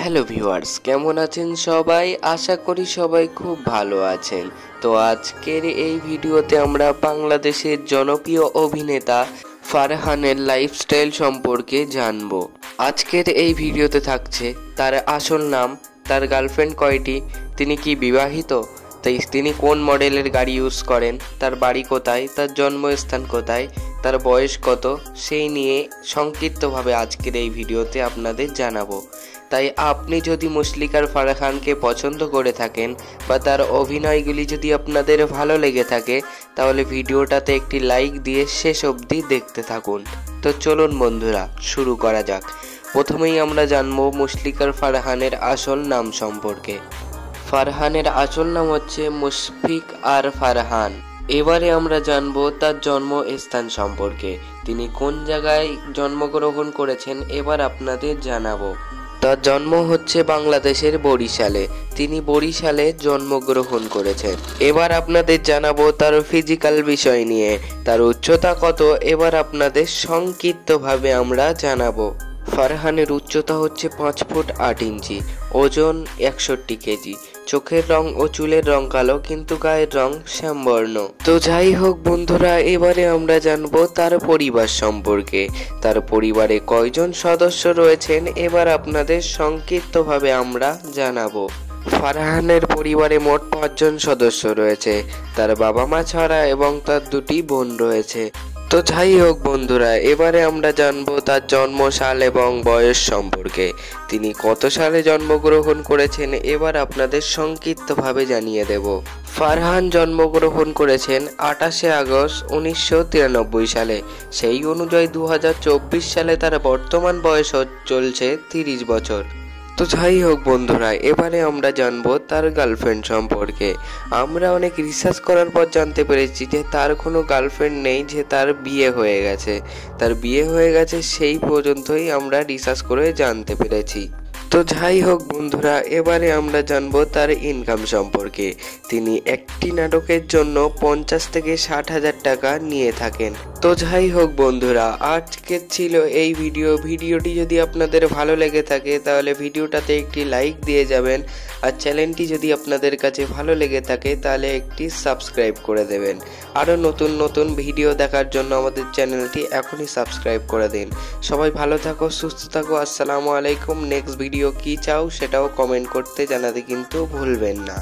Hello viewers, কেমন আছেন সবাই? আশা করি সবাই খুব ভালো আছেন। তো আজকের এই ভিডিওতে আমরা বাংলাদেশের জনপ্রিয় অভিনেতা ফারহানের লাইফস্টাইল সম্পর্কে জানবো। আজকের এই ভিডিওতে থাকছে তার আসল নাম, তার গার্লফ্রেন্ড কয়টি, তিনি কি বিবাহিত, তিনি কোন মডেলের গাড়ি ইউজ করেন, তার বাড়ি কোথায়, তার জন্মস্থান কোথায়, তার বয়স কত, সেই নিয়ে সংক্ষিপ্তভাবে আজকের এই ভিডিওতে আপনাদের জানাবো। তাই আপনি যদি মুশলিকার ফারহানকে পছন্দ করে থাকেন বা তার অভিনয়গুলি যদি আপনাদের ভালো লেগে থাকে, তাহলে ভিডিওটাতে একটি লাইক দিয়ে শেষ অবধি দেখতে থাকুন। তো চলুন বন্ধুরা, শুরু করা যাক। প্রথমেই আমরা জানবো মুশলিকার ফারহানের আসল নাম সম্পর্কে। ফারহানের আসল নাম হচ্ছে মুশফিক আর ফারহান। এবারে আমরা জানবো তার জন্মস্থান সম্পর্কে। তিনি কোন জায়গায় জন্মগ্রহণ করেছেন এবার আপনাদের জানাবো। তার জন্ম হচ্ছে বাংলাদেশের বরিশালে। তিনি বরিশালে জন্মগ্রহণ করেছেন। এবার আপনাদের জানাবো তার ফিজিক্যাল বিষয় নিয়ে। তার উচ্চতা কত এবার আপনাদের সংক্ষিপ্তভাবে আমরা জানাবো। ফারহানের উচ্চতা হচ্ছে 5 ফুট 8 ইঞ্চি, ওজন 61 কেজি, চোখের রং ও চুলের রং কালো কিন্তু গায়ের রং শ্যামবর্ণ। তো যাই হোক বন্ধুরা, এবারে আমরা জানবো তার পরিবার সম্পর্কে। তার পরিবারে কয়জন সদস্য রয়েছেন এবার আপনাদের সংক্ষিপ্তভাবে আমরা জানাবো। ফারহানের পরিবারে মোট 5 জন সদস্য রয়েছে, তার বাবা মা ছাড়া, এবং তার 2টি বোন রয়েছে। তো যাই হোক বন্ধুরা, এবারে আমরা জানবো তার জন্মসাল এবং বয়স সম্পর্কে। তিনি কত সালে জন্মগ্রহণ করেছেন এবার আপনাদের সংক্ষিপ্তভাবে জানিয়ে দেব। ফারহান জন্মগ্রহণ করেছেন 28শে আগস্ট 1993 সালে। সেই অনুযায়ী 2024 সালে তার বর্তমান বয়স চলছে 30 বছর। তো যাই হোক বন্ধুরা, এবারে আমরা জানবো তার গার্লফ্রেন্ড সম্পর্কে। আমরা অনেক রিসার্চ করার পর জানতে পেরেছি যে তার কোনো গার্লফ্রেন্ড নেই, যে তার বিয়ে হয়ে গেছে। তার বিয়ে হয়ে গেছে সেই পর্যন্তই আমরা রিসার্চ করে জানতে পেরেছি। তো যাই হোক বন্ধুরা, এবারে আমরা জানবো তার ইনকাম সম্পর্কে। তিনি একটি নাটকের জন্য 50 থেকে 60,000 টাকা নিয়ে থাকেন। তো যাই হোক বন্ধুরা, আজকের ছিল এই ভিডিওটি যদি আপনাদের ভালো লেগে থাকে তাহলে ভিডিওটাতে একটি লাইক দিয়ে যাবেন, আর চ্যানেলটি যদি আপনাদের কাছে ভালো লেগে থাকে তাহলে একটি সাবস্ক্রাইব করে দেবেন। আরও নতুন নতুন ভিডিও দেখার জন্য আমাদের চ্যানেলটি এখনই সাবস্ক্রাইব করে দিন। সবাই ভালো থাকো, সুস্থ থাকো। আসসালামু আলাইকুম। নেক্সট ভিডিও কি চাও সেটাও কমেন্ট করতে জানাতে কিন্তু ভুলবেন না।